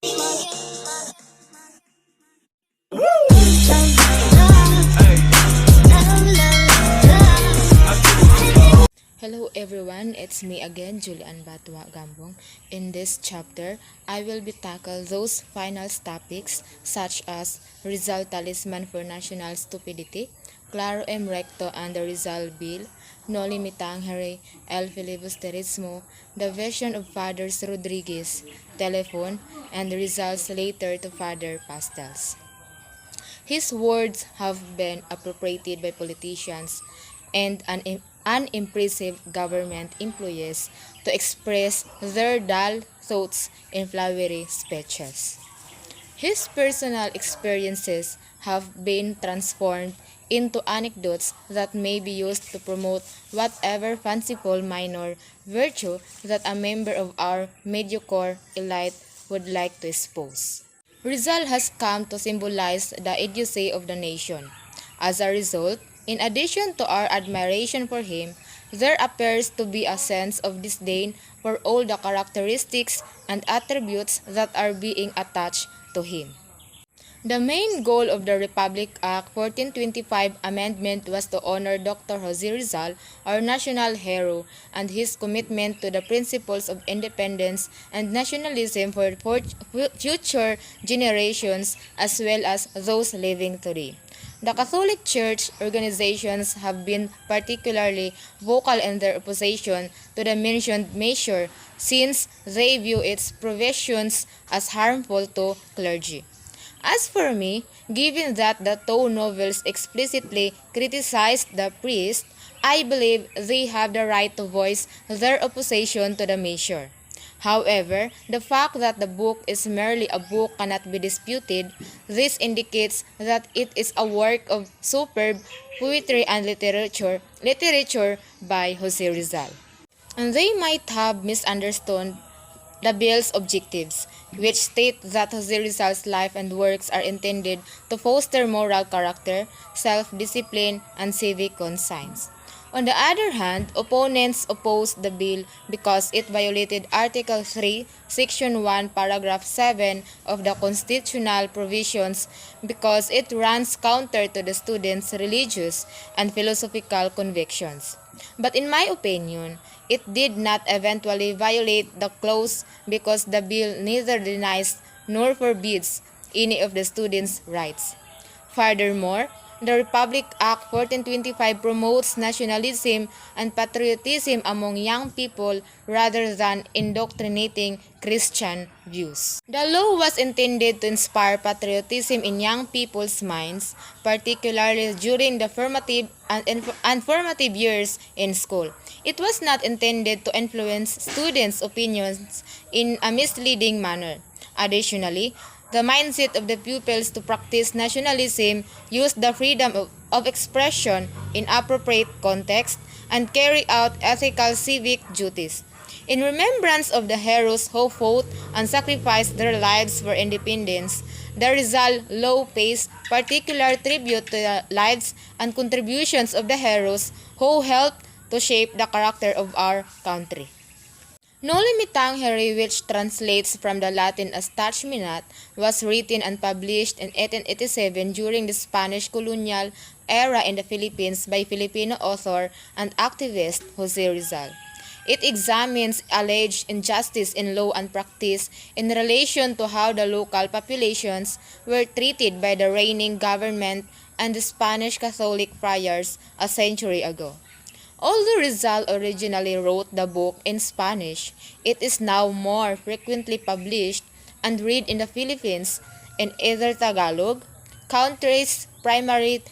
Hello everyone, it's me again, Julian Batwa Gambong. In this chapter, I will be tackle those final topics such as Rizal Talisman for National Stupidity, Claro M. Recto and the Rizal Bill, Noli Me Tangere, El Filibusterismo, the version of Fathers Rodriguez, Telephone, and the results later to Father Pastels. His words have been appropriated by politicians and unimpressive government employees to express their dull thoughts in flowery speeches. His personal experiences have been transformed into anecdotes that may be used to promote whatever fanciful minor virtue that a member of our mediocre elite would like to espouse. Rizal has come to symbolize the idiocy of the nation. As a result, in addition to our admiration for him, there appears to be a sense of disdain for all the characteristics and attributes that are being attached to him. The main goal of the Republic Act 1425 amendment was to honor Dr. Jose Rizal, our national hero, and his commitment to the principles of independence and nationalism for future generations as well as those living today. The Catholic Church organizations have been particularly vocal in their opposition to the mentioned measure since they view its provisions as harmful to clergy. As for me, given that the two novels explicitly criticized the priest, I believe they have the right to voice their opposition to the measure. However, the fact that the book is merely a book cannot be disputed. This indicates that it is a work of superb poetry and literature by Jose Rizal. And they might have misunderstood the bill's objectives, which state that Jose Rizal's life and works are intended to foster moral character, self-discipline, and civic conscience. On the other hand, opponents opposed the bill because it violated Article 3, Section 1, Paragraph 7 of the constitutional provisions because it runs counter to the students' religious and philosophical convictions. But in my opinion, it did not eventually violate the clause because the bill neither denies nor forbids any of the students' rights. Furthermore, the Republic Act 1425 promotes nationalism and patriotism among young people rather than indoctrinating Christian views. The law was intended to inspire patriotism in young people's minds, particularly during the formative and formative years in school. It was not intended to influence students' opinions in a misleading manner. Additionally, the mindset of the pupils to practice nationalism, use the freedom of expression in appropriate context, and carry out ethical civic duties. In remembrance of the heroes who fought and sacrificed their lives for independence, the Rizal law pays particular tribute to the lives and contributions of the heroes who helped to shape the character of our country. Noli Me Tangere, which translates from the Latin as Touch Me Not, was written and published in 1887 during the Spanish colonial era in the Philippines by Filipino author and activist Jose Rizal. It examines alleged injustice in law and practice in relation to how the local populations were treated by the reigning government and the Spanish Catholic friars a century ago. Although Rizal originally wrote the book in Spanish, it is now more frequently published and read in the Philippines in either Tagalog, country's primary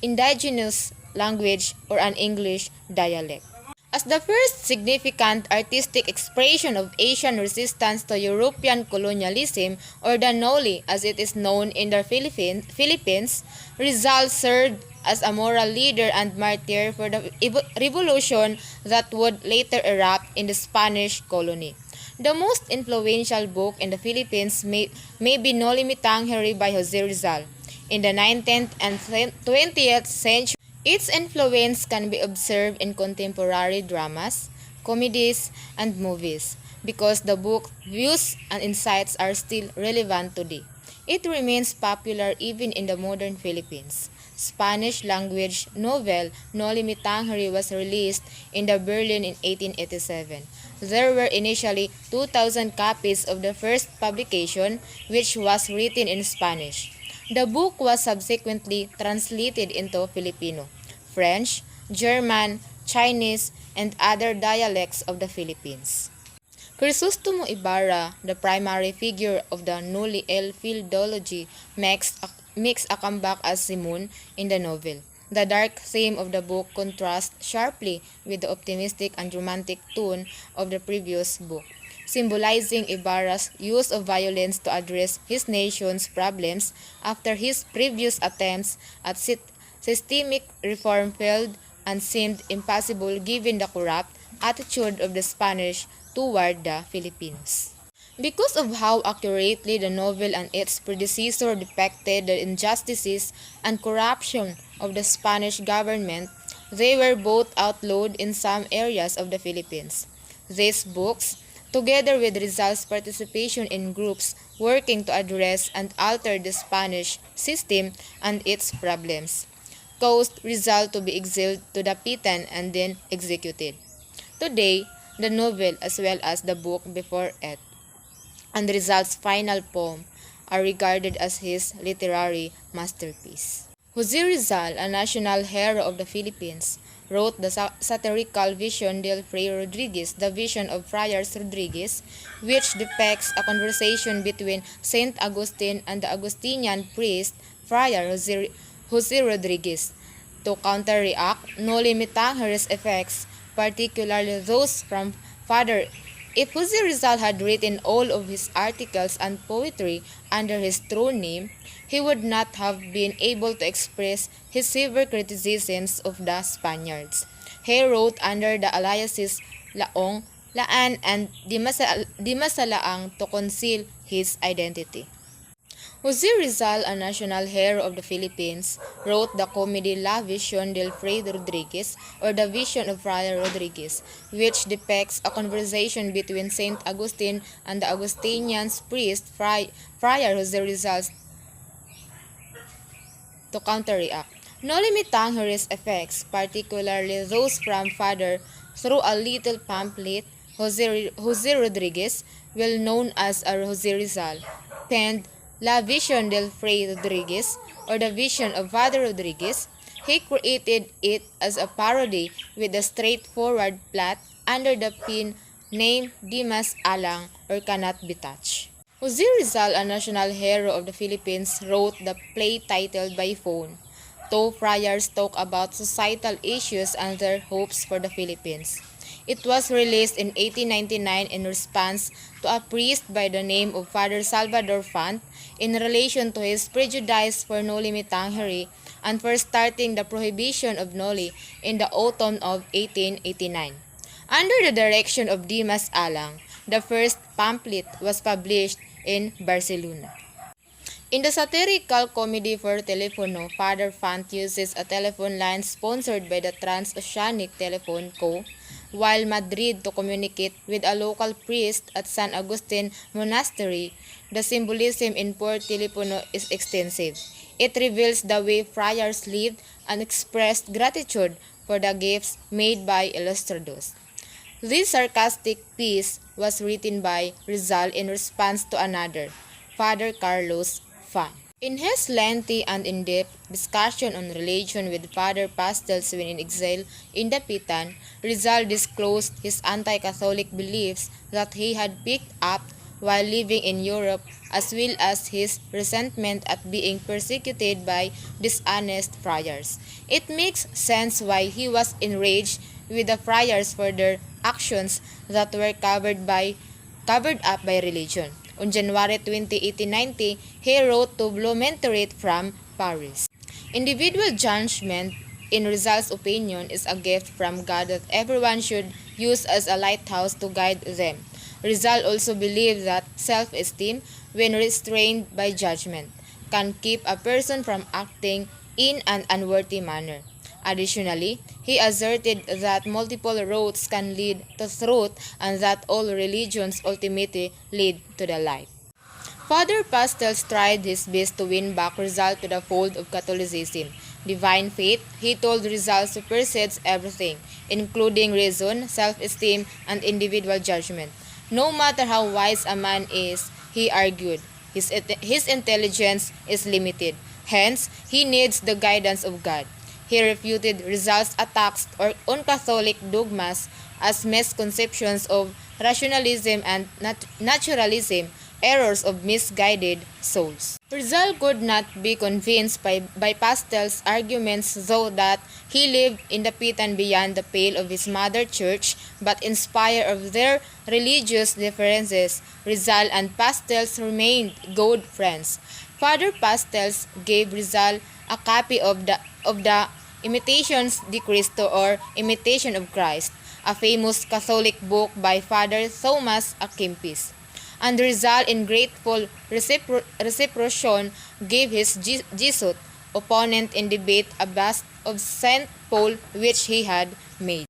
indigenous language, or an English dialect. As the first significant artistic expression of Asian resistance to European colonialism, or the Noli as it is known in the Philippines, Rizal served as a moral leader and martyr for the revolution that would later erupt in the Spanish colony. The most influential book in the Philippines may be Noli Me Tangere by Jose Rizal. In the 19th and 20th century, its influence can be observed in contemporary dramas, comedies, and movies. because the book's views and insights are still relevant today. It remains popular even in the modern Philippines. Spanish language novel No Limitang was released in the Berlin in 1887. There were initially 2,000 copies of the first publication, which was written in Spanish. The book was subsequently translated into Filipino, French, German, Chinese, and other dialects of the Philippines. Crisostomo Ibarra, the primary figure of the newly philology, makes a comeback as Simon in the novel. The dark theme of the book contrasts sharply with the optimistic and romantic tone of the previous book, symbolizing Ibarra's use of violence to address his nation's problems after his previous attempts at systemic reform failed and seemed impossible given the corrupt attitude of the Spanish toward the Filipinos. Because of how accurately the novel and its predecessor depicted the injustices and corruption of the Spanish government, they were both outlawed in some areas of the Philippines. These books, together with Rizal's participation in groups working to address and alter the Spanish system and its problems, caused Rizal to be exiled to Dapitan and then executed. Today, the novel as well as the book before it and Rizal's final poem are regarded as his literary masterpiece. Jose Rizal, a national hero of the Philippines, wrote the satirical Vision del Fray Rodriguez, the Vision of Friars Rodriguez, which depicts a conversation between Saint Augustine and the Augustinian priest, Friar Jose Rodriguez. To counteract No Limitang effects, particularly those from Father. If Jose Rizal had written all of his articles and poetry under his true name, he would not have been able to express his severe criticisms of the Spaniards. He wrote under the aliases Laong, Laan, and Dimasalaang to conceal his identity. Jose Rizal, a national hero of the Philippines, wrote the comedy La Vision del Fray Rodriguez or The Vision of Friar Rodriguez, which depicts a conversation between Saint Augustine and the Augustinian priest Friar Jose Rizal to counteract No Limitang effects, particularly those from Father, through a little pamphlet. Jose Rodriguez, well known as Jose Rizal, penned La Vision del Fray Rodriguez or The Vision of Father Rodriguez. He created it as a parody with a straightforward plot under the pen name Dimas Alang or Cannot Be Touched. Jose Rizal, a national hero of the Philippines, wrote the play titled By Phone. Two friars talk about societal issues and their hopes for the Philippines. It was released in 1899 in response to a priest by the name of Father Salvador Font in relation to his prejudice for No Limitang and for starting the prohibition of Noli in the autumn of 1889. Under the direction of Dimas Alang, the first pamphlet was published in Barcelona. In the satirical comedy for Telefono, Father Font uses a telephone line sponsored by the Transoceanic Telephone Co. while Madrid to communicate with a local priest at San Agustin Monastery. The symbolism in Por Telefono is extensive. It reveals the way friars lived and expressed gratitude for the gifts made by Ilustrados. This sarcastic piece was written by Rizal in response to another, Father Carlos Fang. In his lengthy and in-depth discussion on relation with Father Pastels when in exile in Dapitan, Rizal disclosed his anti-Catholic beliefs that he had picked up while living in Europe, as well as his resentment at being persecuted by dishonest friars. It makes sense why he was enraged with the friars for their actions that were covered up by religion. On January 20, 1890, he wrote to Blumentritt from Paris. Individual judgment, in Rizal's opinion, is a gift from God that everyone should use as a lighthouse to guide them. Rizal also believed that self-esteem, when restrained by judgment, can keep a person from acting in an unworthy manner. Additionally, he asserted that multiple roads can lead to truth and that all religions ultimately lead to the light. Father Pastels tried his best to win back Rizal to the fold of Catholicism. Divine faith, he told Rizal, supersedes everything, including reason, self-esteem, and individual judgment. No matter how wise a man is, he argued, his intelligence is limited. Hence, he needs the guidance of God. He refuted Rizal's attacks on Catholic dogmas as misconceptions of rationalism and naturalism, errors of misguided souls. Rizal could not be convinced by Pastel's arguments, though, that he lived in the pit and beyond the pale of his mother church, but in spite of their religious differences, Rizal and Pastels remained good friends. Father Pastels gave Rizal a copy of the Imitations de Cristo, or Imitation of Christ, a famous Catholic book by Father Thomas A. Kempis. And Rizal, in grateful reciprocation, gave his Jesuit opponent in debate a bust of Saint Paul which he had made.